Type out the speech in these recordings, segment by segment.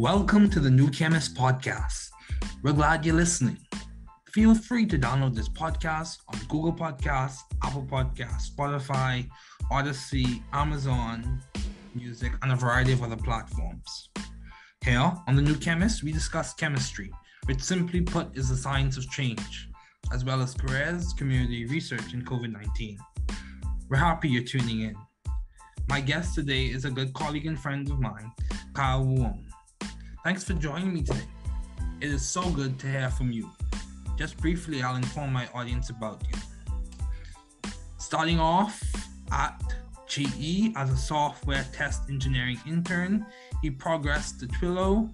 Welcome to the New Chemist podcast. We're glad you're listening. Feel free to download this podcast on Google Podcasts, Apple Podcasts, Spotify, Odyssey, Amazon Music, and a variety of other platforms. Here on the New Chemist, we discuss chemistry, which simply put is the science of change, as well as careers, community research, and COVID-19. We're happy you're tuning in. My guest today is a good colleague and friend of mine, Kyle Woumn. Thanks for joining me today. It is so good to hear from you. Just briefly, I'll inform my audience about you. Starting off at GE as a software test engineering intern, he progressed to Twilio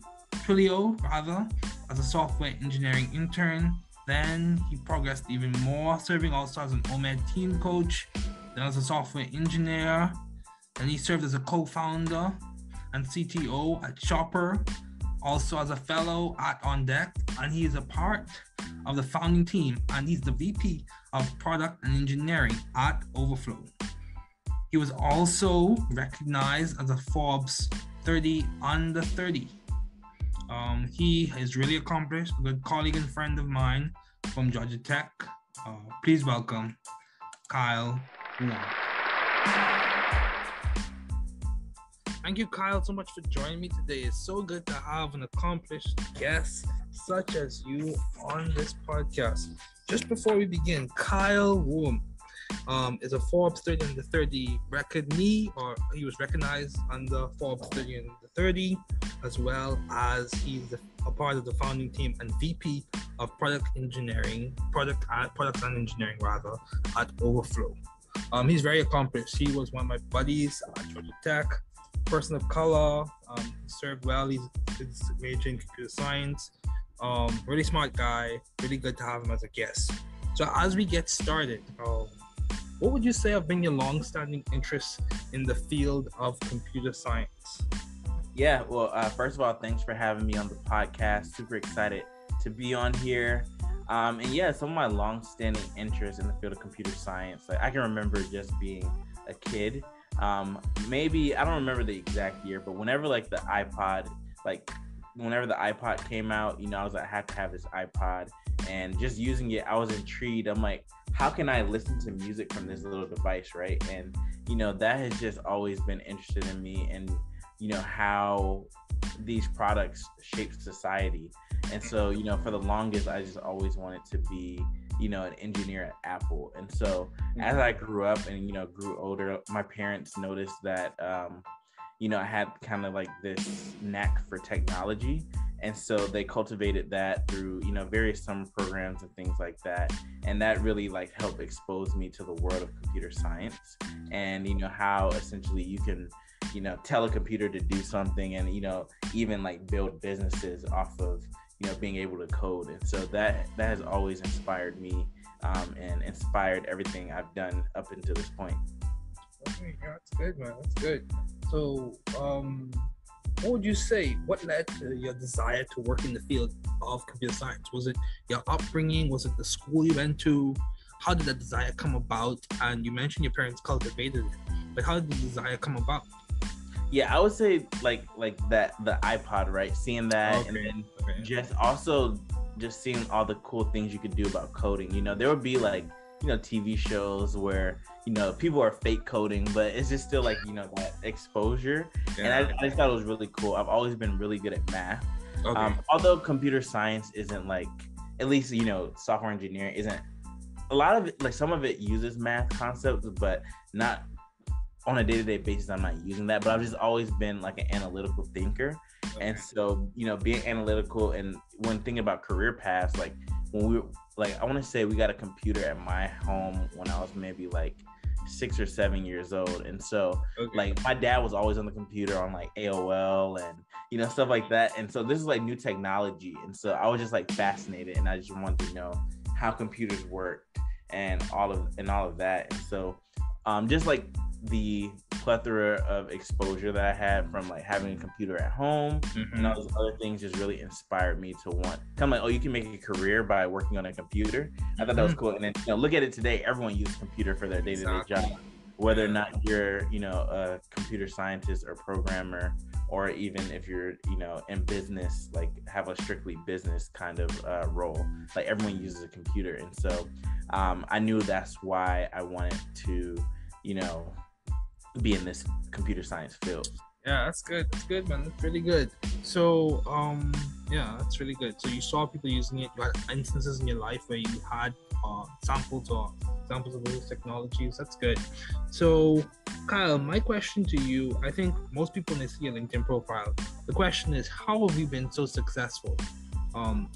as a software engineering intern. Then he progressed even more, serving also as an OMED team coach, then as a software engineer. Then he served as a co-founder and CTO at Shopper, also as a fellow at On Deck, and he is a part of the founding team, and he's the VP of Product and Engineering at Overflow. He was also recognized as a Forbes 30 under 30. He is really accomplished, a good colleague and friend of mine from Georgia Tech. Please welcome Kyle Woumn. Thank you, Kyle, so much for joining me today. It's so good to have an accomplished guest such as you on this podcast. Just before we begin, Kyle Woumn is a Forbes 30 under 30 recordee, or he was recognized under Forbes 30 under 30, as well as he's a part of the founding team and VP of Product and Engineering at Overflow. He's very accomplished. He was one of my buddies at Georgia Tech. Person of color, served well. He's major in computer science. Really smart guy. Really good to have him as a guest. So as we get started, what would you say have been your long-standing interest in the field of computer science? Yeah, well, first of all, thanks for having me on the podcast. Super excited to be on here. And yeah, some of my long-standing interests in the field of computer science, like I can remember just being a kid. Maybe I don't remember the exact year, but whenever the iPod came out, I had to have this iPod, and just using it, I was intrigued. I'm like, how can I listen to music from this little device, right? And that has just always been interested in me, and how these products shape society. And so for the longest, I just always wanted to be an engineer at Apple. And so as I grew up and, grew older, my parents noticed that, I had kind of like this knack for technology. And so they cultivated that through, various summer programs and things like that. And that really helped expose me to the world of computer science and, how essentially you can, tell a computer to do something and, even build businesses off of, being able to code. And so that has always inspired me and inspired everything I've done up until this point. Okay, yeah, that's good, man. That's good. So, what would you say? What led to your desire to work in the field of computer science? Was it your upbringing? Was it the school you went to? How did that desire come about? And you mentioned your parents cultivated it, but how did the desire come about? Yeah, I would say like that, the iPod, right? Seeing that, and then just seeing all the cool things you could do about coding. There would be TV shows where people are fake coding, but it's just still that exposure. Yeah. And I just thought it was really cool. I've always been really good at math. Okay. Although computer science isn't at least software engineering isn't a lot of it. Some of it uses math concepts, but not on a day-to-day basis. I'm not using that, but I've just always been an analytical thinker. Okay. And so, being analytical, and when thinking about career paths, when we were, I want to say we got a computer at my home when I was maybe 6 or 7 years old. And so okay. My dad was always on the computer on AOL and, stuff like that. And so this is new technology. And so I was just fascinated, and I just wanted to know how computers worked and all of that. And so, just the plethora of exposure that I had from having a computer at home and all those other things just really inspired me to want you can make a career by working on a computer. I thought that was cool. And then look at it today, everyone uses computer for their day-to-day job, whether or not you're a computer scientist or programmer or even if you're, in business, like have a strictly business kind of role. Like everyone uses a computer. And so I knew that's why I wanted to, be in this computer science field. Yeah, that's good. That's good, man. That's really good. So, yeah, that's really good. So you saw people using it. You had instances in your life where you had samples of those technologies. That's good. So, Kyle, my question to you, I think most people when they see a LinkedIn profile, the question is, how have you been so successful?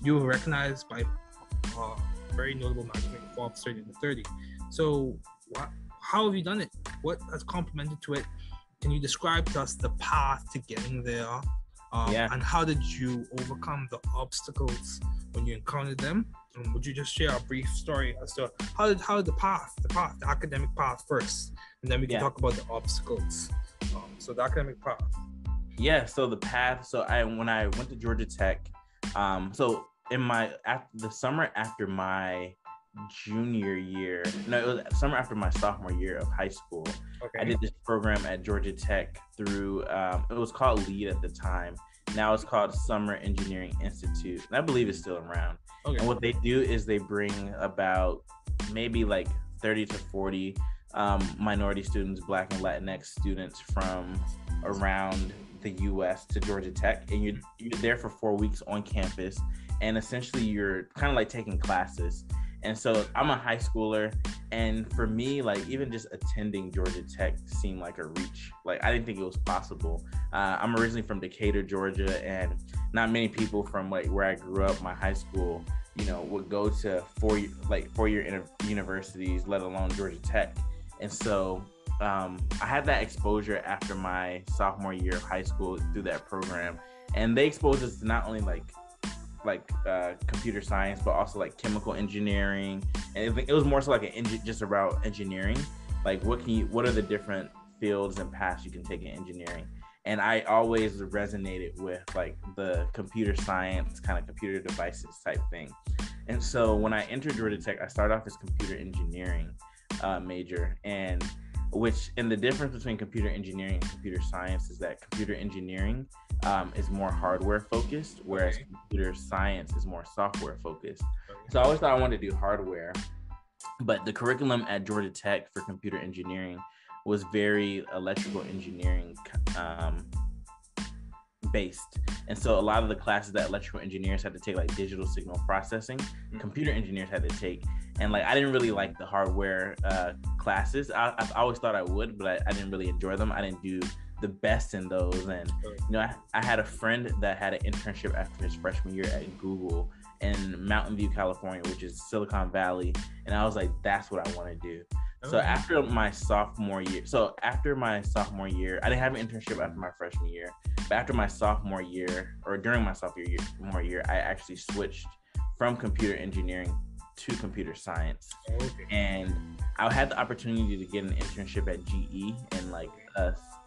You were recognized by very notable magazine, Forbes 30 to 30. So, how have you done it? What has complemented to it? Can you describe to us the path to getting there? And how did you overcome the obstacles when you encountered them? Would you just share a brief story as to how did the academic path first, and then we can talk about the obstacles. So the academic path. Yeah. So the path. So when I went to Georgia Tech, so the summer after my junior year, no, it was summer after my sophomore year of high school. Okay. I did this program at Georgia Tech through, it was called LEAD at the time. Now it's called Summer Engineering Institute. And I believe it's still around. Okay. And what they do is they bring about maybe like 30 to 40 minority students, Black and Latinx students from around the US to Georgia Tech. And you're there for 4 weeks on campus. And essentially you're kind of like taking classes. And so I'm a high schooler, and for me, like even just attending Georgia Tech seemed like a reach. Like I didn't think it was possible. I'm originally from Decatur, Georgia, and not many people from like where I grew up, my high school, would go to four-year universities, let alone Georgia Tech. And so I had that exposure after my sophomore year of high school through that program, and they exposed us to not only like computer science, but also like chemical engineering, and it was more so like just about engineering. Like what are the different fields and paths you can take in engineering? And I always resonated with like the computer science kind of computer devices type thing. And so when I entered Georgia Tech, I started off as computer engineering major, and the difference between computer engineering and computer science is that computer engineering is more hardware focused, whereas computer science is more software focused. So I always thought I wanted to do hardware, but the curriculum at Georgia Tech for computer engineering was very electrical engineering based. And so a lot of the classes that electrical engineers had to take, like digital signal processing, computer engineers had to take. And like I didn't really like the hardware classes. I always thought I would, but I didn't really enjoy them. I didn't do the best in those. And I had a friend that had an internship after his freshman year at Google in Mountain View, California, which is Silicon Valley, and I was like, that's what I want to do. So after my sophomore year, I didn't have an internship after my freshman year, but after my sophomore year, or during my sophomore year, I actually switched from computer engineering to computer science. And I had the opportunity to get an internship at GE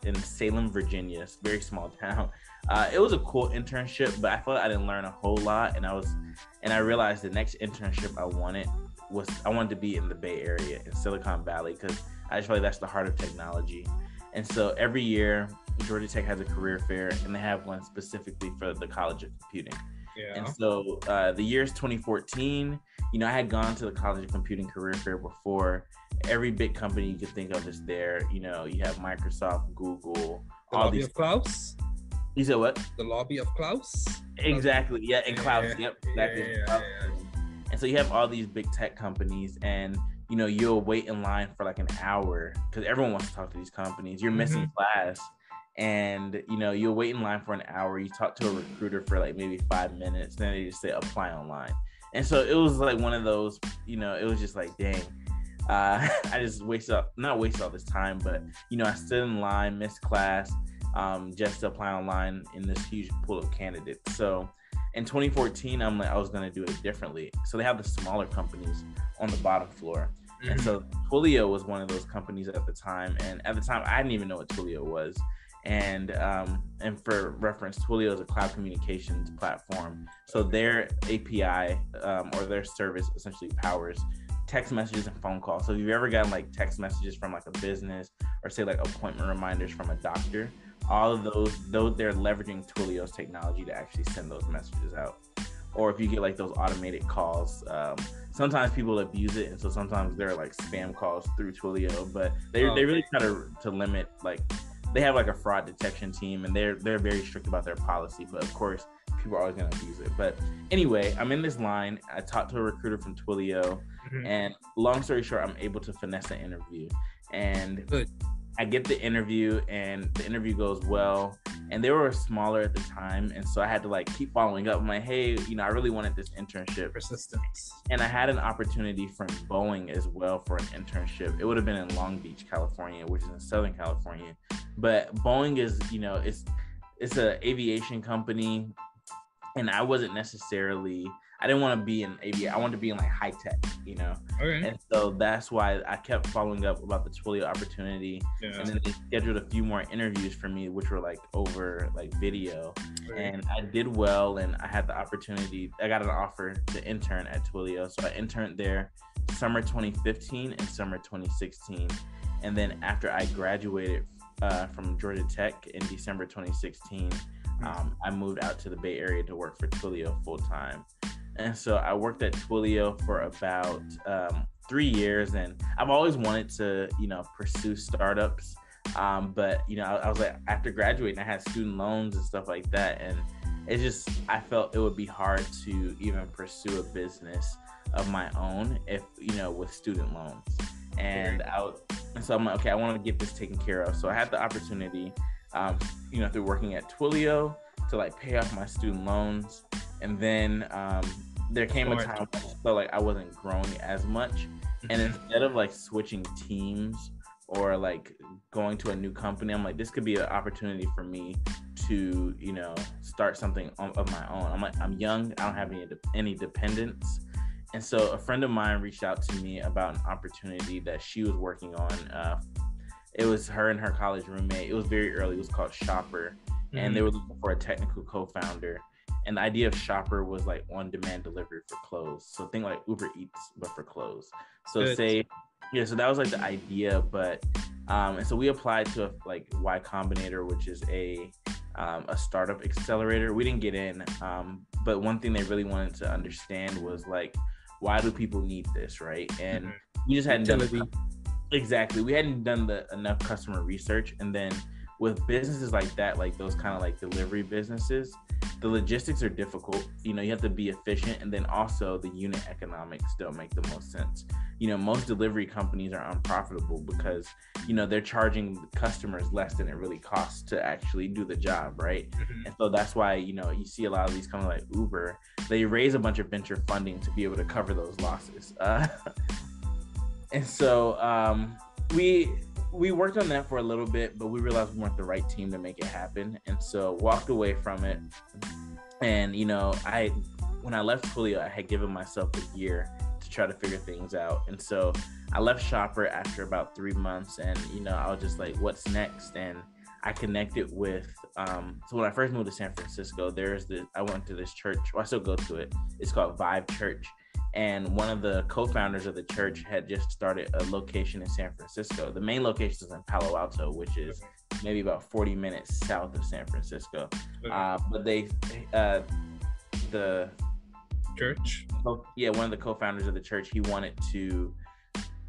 in Salem, Virginia. It's a very small town. It was a cool internship, but I felt like I didn't learn a whole lot. And I realized the next internship I wanted to be in the Bay Area, in Silicon Valley, because I just feel like that's the heart of technology. And so every year, Georgia Tech has a career fair, and they have one specifically for the College of Computing. Yeah. And so the year is 2014. I had gone to the College of Computing career fair before. Every big company you could think of is there. You have Microsoft, Google, the all these. Of Klaus? You said what? The lobby of Klaus? Exactly. Yeah, and Klaus. Yep. Exactly. Yeah. And so you have all these big tech companies, and you'll wait in line for like an hour because everyone wants to talk to these companies. You're missing class, and you'll wait in line for an hour. You talk to a recruiter for like maybe 5 minutes, then they just say apply online. And so it was like one of those, it was just like, dang, I just not wasted all this time, but I stood in line, missed class, just to apply online in this huge pool of candidates. So in 2014, I'm like, I was going to do it differently. So they have the smaller companies on the bottom floor. And so Twilio was one of those companies at the time. And at the time, I didn't even know what Twilio was. And for reference, Twilio is a cloud communications platform. So their API or their service essentially powers text messages and phone calls. So if you've ever gotten like text messages from like a business, or say like appointment reminders from a doctor, all of those they're leveraging Twilio's technology to actually send those messages out. Or if you get like those automated calls, sometimes people abuse it, and so sometimes they're like spam calls through Twilio. But they really try to limit, like they have like a fraud detection team, and they're very strict about their policy. But of course, people are always gonna abuse it. But anyway, I'm in this line. I talked to a recruiter from Twilio, and long story short, I'm able to finesse an interview, and Good. I get the interview, and the interview goes well. And they were smaller at the time, and so I had to like keep following up. I'm like, hey, I really wanted this internship. Persistence. And I had an opportunity from Boeing as well for an internship. It would have been in Long Beach, California, which is in Southern California. But Boeing is, it's an aviation company, and I wasn't necessarily. I didn't want to be in aviation. I wanted to be in like high tech, Okay. And so that's why I kept following up about the Twilio opportunity. Yeah. And then they scheduled a few more interviews for me, which were like over like video. Right. And I did well, and I had the opportunity. I got an offer to intern at Twilio. So I interned there summer 2015 and summer 2016. And then after I graduated from Georgia Tech in December 2016, I moved out to the Bay Area to work for Twilio full time. And so I worked at Twilio for about 3 years, and I've always wanted to, pursue startups. But, I was like, after graduating, I had student loans and stuff like that. And it's just, I felt it would be hard to even pursue a business of my own if, with student loans. And so I'm like, okay, I want to get this taken care of. So I had the opportunity, through working at Twilio to like pay off my student loans. And then there came a time where I felt like I wasn't growing as much. And instead of like switching teams or like going to a new company, I'm like, this could be an opportunity for me to, start something of my own. I'm like, I'm young, I don't have any dependents. And so a friend of mine reached out to me about an opportunity that she was working on. It was her and her college roommate. It was very early. It was called Shopper. And they were looking for a technical co-founder. And the idea of Shopper was like on-demand delivery for clothes. So think like Uber Eats, but for clothes. So so that was like the idea. But and so we applied to like Y Combinator, which is a startup accelerator. We didn't get in, but one thing they really wanted to understand was like, why do people need this, right? And we just hadn't done exactly. We hadn't done enough customer research, and then with businesses like that, like those kind of like delivery businesses, the logistics are difficult. You have to be efficient, and then also the unit economics don't make the most sense. Most delivery companies are unprofitable because, they're charging customers less than it really costs to actually do the job, right? And so that's why, you see a lot of these companies like Uber, they raise a bunch of venture funding to be able to cover those losses. And so we worked on that for a little bit, but we realized we weren't the right team to make it happen. And so walked away from it. And, when I left Twilio, I had given myself a year to try to figure things out. And so I left Shopper after about 3 months, and, I was just like, what's next? And I connected with, so when I first moved to San Francisco, I went to this church, I still go to it. It's called Vibe Church. And one of the co-founders of the church had just started a location in San Francisco. The main location is in Palo Alto, which is maybe about 40 minutes south of San Francisco. But the church? One of the co-founders of the church,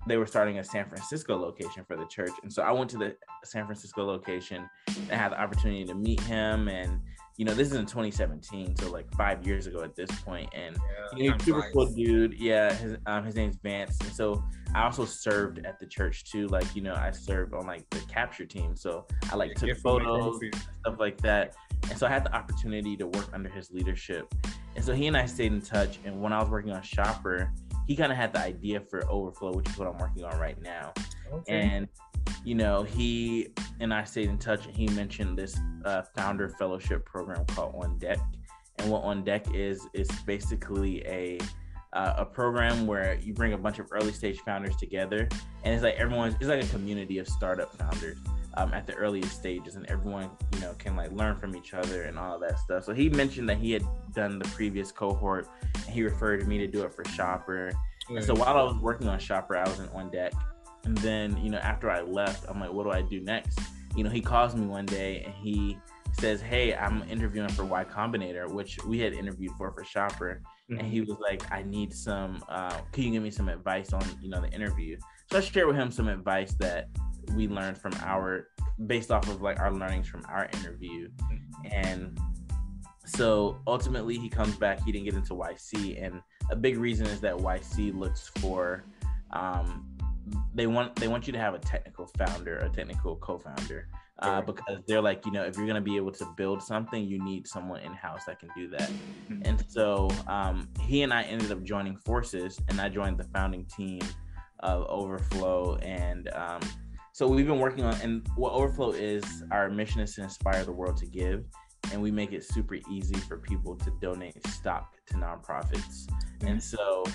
they were starting a San Francisco location for the church. And so I went to the San Francisco location and had the opportunity to meet him. And, this is in 2017, so like 5 years ago at this point. And he's a super cool dude. Yeah, his name's Vance. And so I also served at the church too. Like, I served on like the capture team. So I like took photos and stuff like that. And so I had the opportunity to work under his leadership. And so he and I stayed in touch. And when I was working on Shopper, he kind of had the idea for Overflow, which is what I'm working on right now. Okay. And, he and I stayed in touch, and he mentioned this founder fellowship program called On Deck. And what On Deck is basically a program where you bring a bunch of early stage founders together, and it's like it's like a community of startup founders at the earliest stages, and everyone can like learn from each other and all of that stuff. So he mentioned that he had done the previous cohort, and he referred me to do it for Shopper. And so while I was working on Shopper, I was On Deck. And then after I left, I'm like, what do I do next? he calls me one day and he says, "Hey, I'm interviewing for Y Combinator," which we had interviewed for Shopper. And he was like, "I need some, can you give me some advice on, the interview?" So I shared with him some advice that we learned based off of like our learnings from our interview. And so ultimately he comes back, he didn't get into YC. And a big reason is that YC looks for, they want you to have a technical founder, a technical co-founder. Because they're like, if you're going to be able to build something, you need someone in-house that can do that. And so he and I ended up joining forces, and I joined the founding team of Overflow. And so we've been working on, and what Overflow is, our mission is to inspire the world to give. And we make it super easy for people to donate stock to nonprofits. And so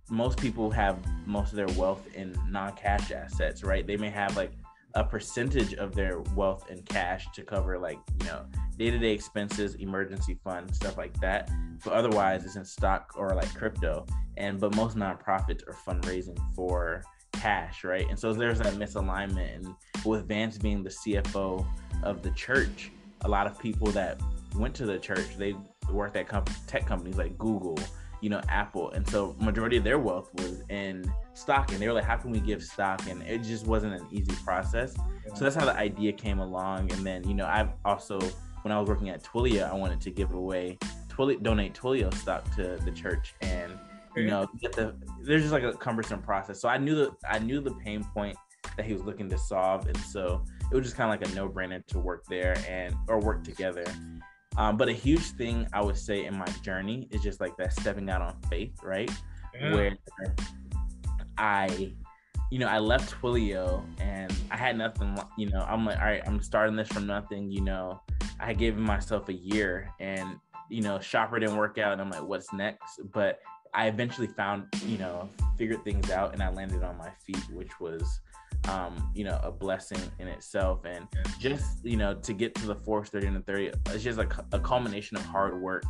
most people have most of their wealth in non-cash assets, right? They may have like a percentage of their wealth in cash to cover like, day-to-day expenses, emergency funds, stuff like that. But otherwise it's in stock or like crypto. But most nonprofits are fundraising for cash, right? And so there's that misalignment. And with Vance being the CFO of the church, a lot of people that went to the church, they worked at tech companies like Google, Apple. And so majority of their wealth was in stock, and they were like, how can we give stock? And it just wasn't an easy process. So that's how the idea came along. And then, I've also, when I was working at Twilio, I wanted to give away, donate Twilio stock to the church. And, there's just like a cumbersome process. So I knew the pain point that he was looking to solve. And so it was just kind of like a no-brainer to work there or work together. But a huge thing I would say in my journey is just like that stepping out on faith, right? Where I left Twilio and I had nothing, I'm like, all right, I'm starting this from nothing. I had given myself a year, and, Shopper didn't work out, and I'm like, what's next? But I eventually figured things out, and I landed on my feet, which was, a blessing in itself. And just, to get to the Forbes 30 under 30, it's just like a culmination of hard work.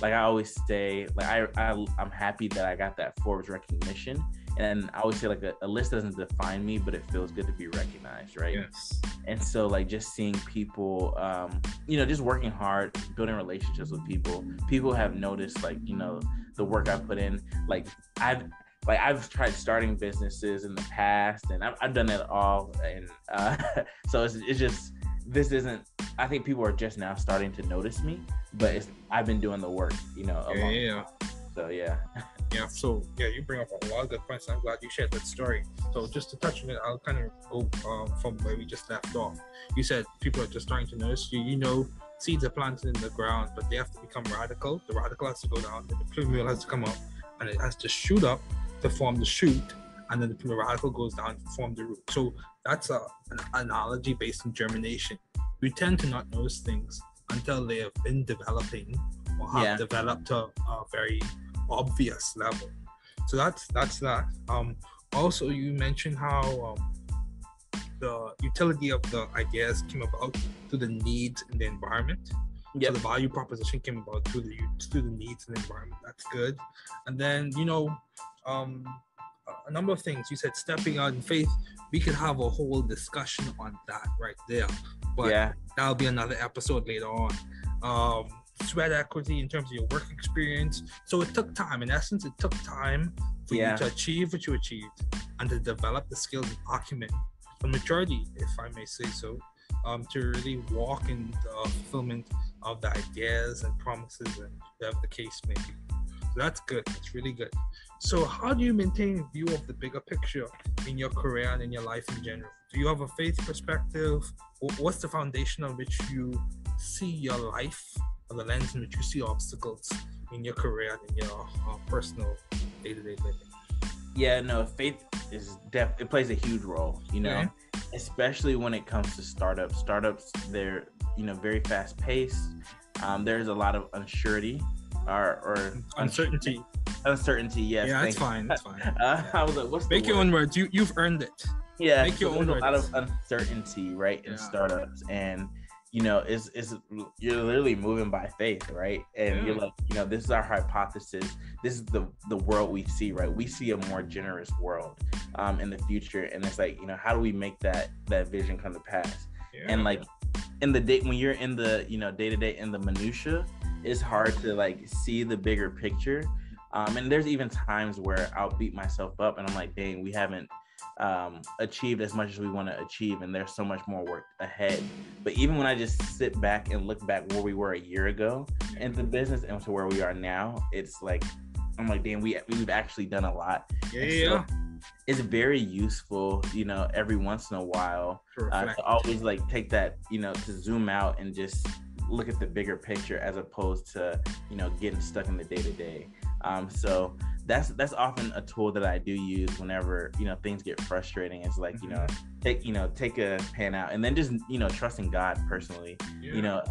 Like I always say, like I'm happy that I got that Forbes recognition. And I always say, like, a list doesn't define me, but it feels good to be recognized, right? Yes. And so, like, just seeing people, just working hard, building relationships with people. People have noticed, like, the work I put in. Like, I've tried starting businesses in the past, and I've done it all. And so it's just, this isn't, I think people are just now starting to notice me, but I've been doing the work, a long time. So, yeah. Yeah, so you bring up a lot of good points. I'm glad you shared that story. So just to touch on it, I'll kind of go from where we just left off. You said people are just starting to notice you. Seeds are planted in the ground, but they have to become radical. The radical has to go down, then the plumule has to come up, and it has to shoot up to form the shoot, and then the radical goes down to form the root. So that's an analogy based on germination. We tend to not notice things until they have been developing or have developed to a very obvious level. So that's that. Also, you mentioned how the utility of the ideas came about through the needs in the environment. So the value proposition came about through the needs in the environment. That's good. And then a number of things. You said stepping out in faith. We could have a whole discussion on that right there, but that'll be another episode later on. Sweat equity in terms of your work experience. So it took time. In essence, it took time for you to achieve what you achieved and to develop the skills and acumen, the maturity, if I may say so, to really walk in the fulfillment of the ideas and promises and whatever the case may be. So that's good. That's really good. So how do you maintain a view of the bigger picture in your career and in your life in general? Do you have a faith perspective? What's the foundation on which you see your life, or the lens in which you see obstacles in your career and in your personal day-to-day living? Faith is it plays a huge role, especially when it comes to startups. Startups, they're, very fast paced. There's a lot of uncertainty or uncertainty. Uncertainty, yes. Yeah, that's fine. That's fine. I was like, what's Make your own words. You've earned it. Yeah, make your own words. A lot of uncertainty, right, in startups. And is you're literally moving by faith, right? And you're like, this is our hypothesis. This is the world we see, right? We see a more generous world in the future, and it's like, how do we make that vision come to pass? And like in the day when you're in the day to day in the minutia, it's hard to like see the bigger picture. And there's even times where I'll beat myself up and I'm like, dang, we haven't achieved as much as we want to achieve, and there's so much more work ahead. But even when I just sit back and look back where we were a year ago in the business and to where we are now, it's like, I'm like, damn, we've actually done a lot. So it's very useful, every once in a while to always like take that, to zoom out and just look at the bigger picture as opposed to, getting stuck in the day to day. So that's often a tool that I do use whenever, things get frustrating. It's like, take a pen out and then just, trusting God personally,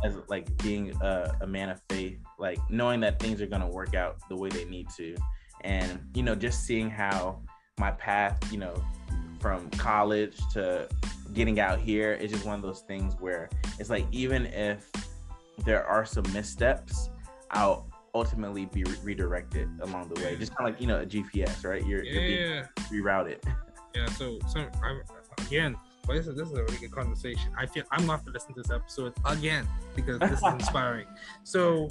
as like being a man of faith, like knowing that things are going to work out the way they need to. And, just seeing how my path, from college to getting out here is just one of those things where it's like, even if there are some missteps, I'll ultimately be redirected along the way, just kind of like a GPS, right? You're being rerouted. So again, this is a really good conversation. I feel I'm gonna have to listen to this episode again because this is inspiring. So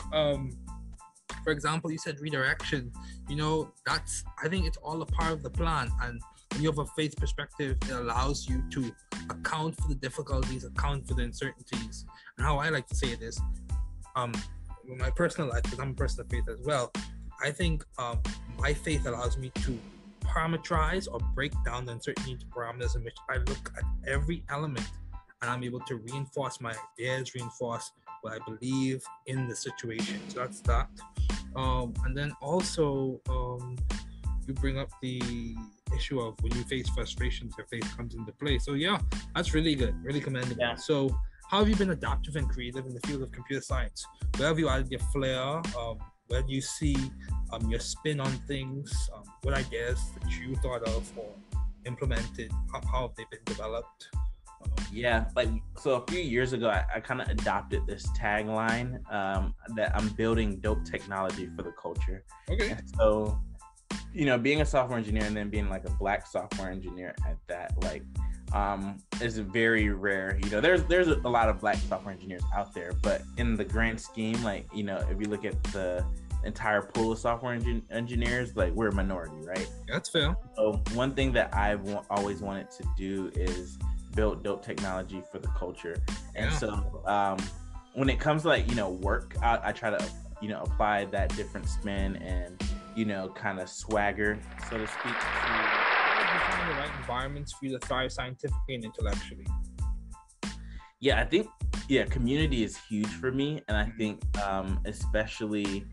for example, you said redirection. I think it's all a part of the plan, and when you have a faith perspective, it allows you to account for the difficulties, account for the uncertainties. And how I like to say it is, in my personal life, because I'm a person of faith as well, I think my faith allows me to parameterize or break down the uncertainty into parameters in which I look at every element and I'm able to reinforce my ideas, reinforce what I believe in the situation. So that's that. And then also, you bring up the issue of when you face frustrations, your faith comes into play. So that's really good, really commendable. So how have you been adaptive and creative in the field of computer science? Where have you added your flair? Where do you see your spin on things? What ideas that you thought of or implemented? How have they been developed? So a few years ago, I kind of adopted this tagline that I'm building dope technology for the culture. Okay. And so, being a software engineer and then being like a Black software engineer at that, like, is very rare. There's a lot of Black software engineers out there, but in the grand scheme, like, if you look at the entire pool of software engineers, like, we're a minority, right? That's fair. So one thing that I've always wanted to do is build dope technology for the culture. And so when it comes to like, work, I try to, apply that different spin and, kind of swagger, so to speak, find the right environments for you to thrive scientifically and intellectually? I think community is huge for me, and I think especially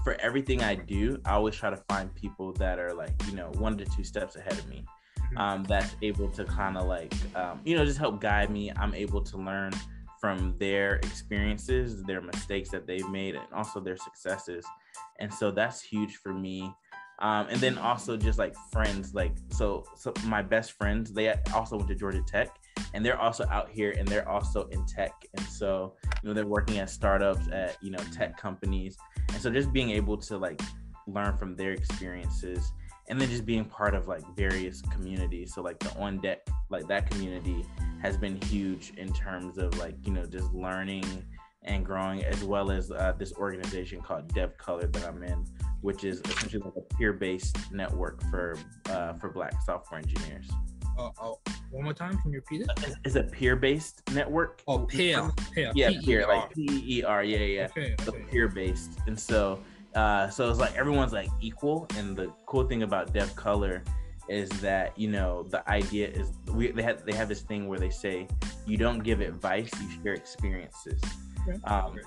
for everything I do, I always try to find people that are like 1 to 2 steps ahead of me, that's able to kind of like just help guide me. I'm able to learn from their experiences, their mistakes that they've made, and also their successes, and so that's huge for me. And then also just like friends, like so my best friends, they also went to Georgia Tech, and they're also out here, and they're also in tech, and so they're working at startups, at tech companies, and so just being able to like learn from their experiences, and then just being part of like various communities. So like the On Deck, like that community has been huge in terms of like just learning and growing, as well as this organization called Dev Color that I'm in, which is essentially like a peer-based network for Black software engineers. One more time, can you repeat it? It's a peer-based network. Oh, peer. Yeah, peer, like PER. Yeah. Okay. So peer-based, and so it's like everyone's like equal. And the cool thing about Dev Color is that the idea is they have this thing where they say you don't give advice, you share experiences.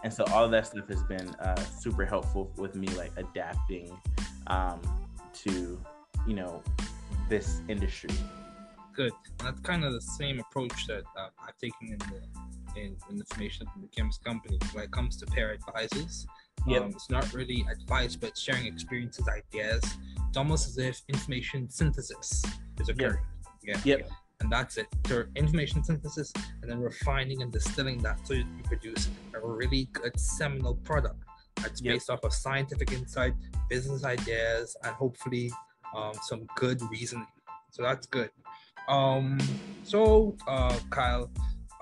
And so all of that stuff has been super helpful with me, like adapting to this industry. Good. That's kind of the same approach that I've taken in information in the Chemist company. When it comes to peer advisors, it's not really advice, but sharing experiences, ideas. It's almost as if information synthesis is occurring. and that's it. So information synthesis, and then refining and distilling that so you produce a really good seminal product that's based off of scientific insight, business ideas, and hopefully some good reasoning. So that's good. Kyle,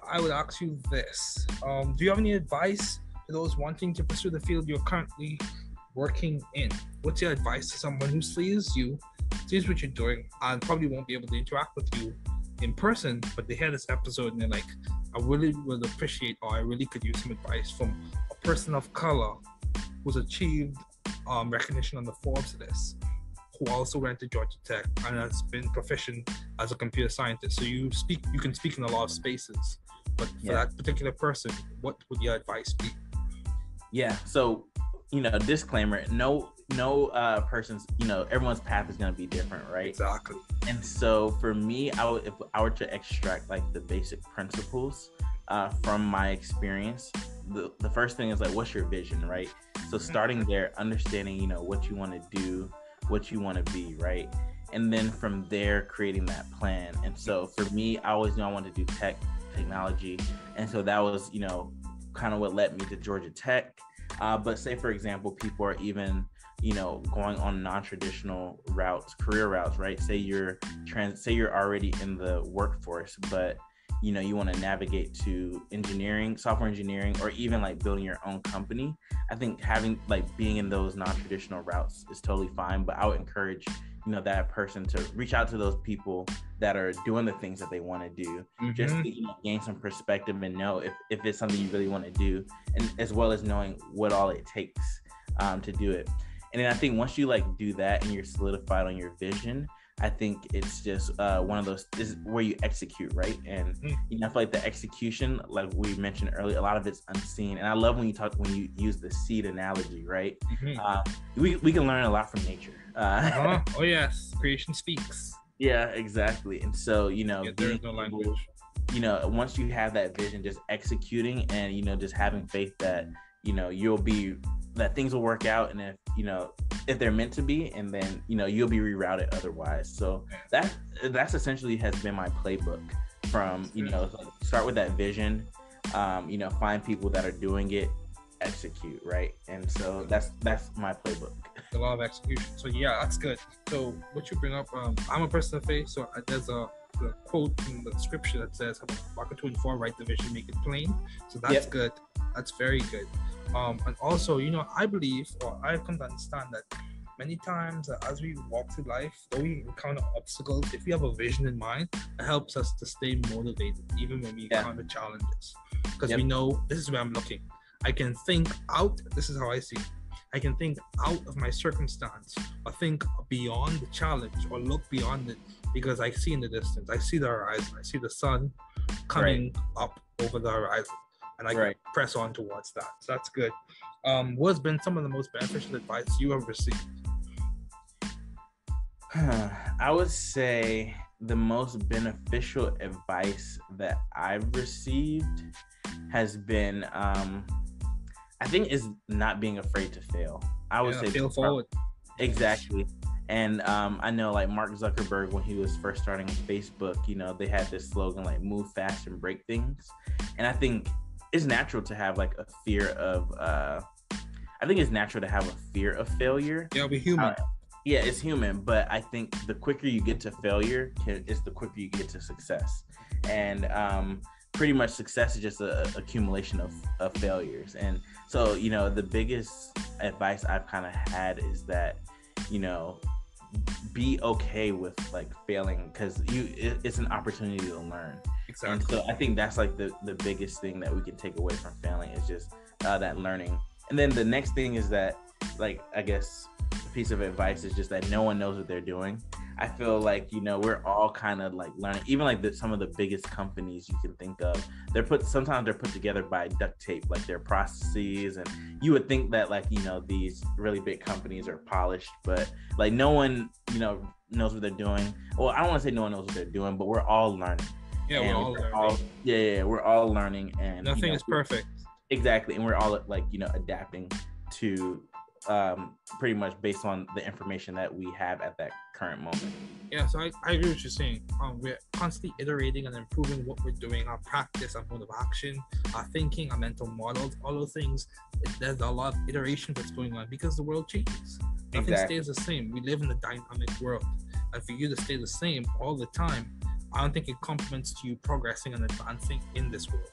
I would ask you this. Do you have any advice to those wanting to pursue the field you're currently working in? What's your advice to someone who sees what you're doing, and probably won't be able to interact with you in person, but they hear this episode and they're like, I really would appreciate, or I really could use some advice from a person of color who's achieved recognition on the Forbes list, who also went to Georgia Tech and has been proficient as a computer scientist. So you can speak in a lot of spaces, but for that particular person, what would your advice be? Yeah. So, disclaimer, no person's, everyone's path is going to be different, right? Exactly. And so for me, if I were to extract like the basic principles from my experience, the first thing is like, what's your vision, right? So starting there, understanding, what you want to do, what you want to be, right? And then from there, creating that plan. And so for me, I always knew I wanted to do technology. And so that was, kind of what led me to Georgia Tech. But say, for example, people are even, going on non-traditional career routes, right? Say you're already in the workforce, but you want to navigate to software engineering, or even like building your own company. I think being in those non-traditional routes is totally fine, but I would encourage, that person to reach out to those people that are doing the things that they want to do, just to gain some perspective and know if it's something you really want to do, and as well as knowing what all it takes to do it. And then I think once you do that and you're solidified on your vision, I think it's just one of those, this is where you execute, right? And I feel like the execution, like we mentioned earlier, a lot of it's unseen. And I love when you use the seed analogy, right? We can learn a lot from nature. Oh yes, creation speaks. Yeah, exactly. And so there is no language. Once you have that vision, just executing and just having faith that that things will work out, and if they're meant to be, and then you'll be rerouted otherwise. So that's essentially has been my playbook from start with that vision, find people that are doing it, execute, right? And so that's my playbook. A lot of execution. So yeah, that's good. So what you bring up, I'm a person of faith, so there's a quote in the scripture that says, Habakkuk 2:4, write the vision, make it plain. So that's good. That's very good. And also, I believe, or I've come to understand that many times as we walk through life, though we encounter obstacles, if we have a vision in mind, it helps us to stay motivated, even when we encounter challenges. Because we know this is where I'm looking. I can think out, this is how I see it. I can think out of my circumstance, or think beyond the challenge, or look beyond it, because I see in the distance, I see the horizon, I see the sun coming up over the horizon, and I can press on towards that. So that's good. What's been some of the most beneficial advice you have received? I would say the most beneficial advice that I've received has been, I think, is not being afraid to fail. I would say fail forward. Exactly. And I know like Mark Zuckerberg, when he was first starting Facebook, they had this slogan like move fast and break things. And I think it's natural to have like a fear of failure. Yeah, we're human. Yeah, it's human, but I think the quicker you get to failure is the quicker you get to success. And pretty much success is just an accumulation of failures. And so, the biggest advice I've kind of had is that, be okay with like failing, because it's an opportunity to learn. Exactly. And so I think that's like the biggest thing that we can take away from failing is just that learning. And then the next thing is that, like, I guess a piece of advice is just that no one knows what they're doing. I feel like, we're all kind of like learning, even like some of the biggest companies you can think of, sometimes they're put together by duct tape, like their processes. And you would think that like, these really big companies are polished, but like no one, knows what they're doing. Well, I don't want to say no one knows what they're doing, but we're all learning. Yeah, we're all learning. We're all learning, and nothing is perfect. Exactly. And we're all like, adapting to pretty much based on the information that we have at that current moment. Yeah, so I agree with what you're saying. We're constantly iterating and improving what we're doing, our practice, our mode of action, our thinking, our mental models, all those things. There's a lot of iteration that's going on because the world changes. Nothing stays the same. We live in a dynamic world. And for you to stay the same all the time, I don't think it complements to you progressing and advancing in this world.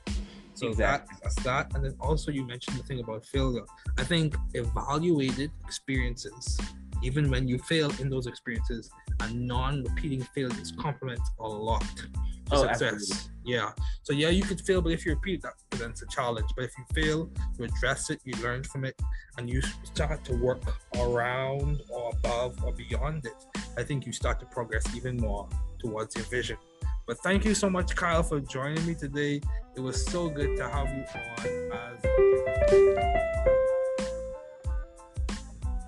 So that's that. And then also you mentioned the thing about failure. I think evaluated experiences, even when you fail in those experiences, and non-repeating failures complement a lot to success. Absolutely. Yeah. So yeah, you could fail, but if you repeat, that presents a challenge. But if you fail, you address it, you learn from it, and you start to work around or above or beyond it, I think you start to progress even more towards your vision. But thank you so much, Kyle, for joining me today. It was so good to have you on.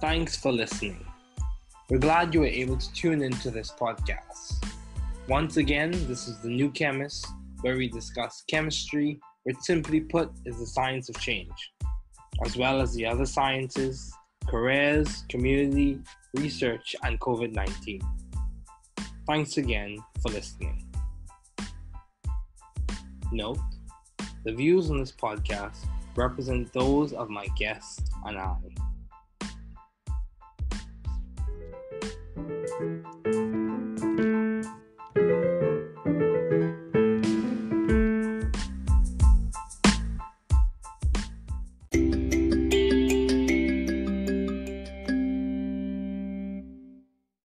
Thanks for listening. We're glad you were able to tune into this podcast. Once again, this is The New Chemist, where we discuss chemistry, which simply put is the science of change, as well as the other sciences, careers, community, research, and COVID-19. Thanks again for listening. Note, the views on this podcast represent those of my guests and I.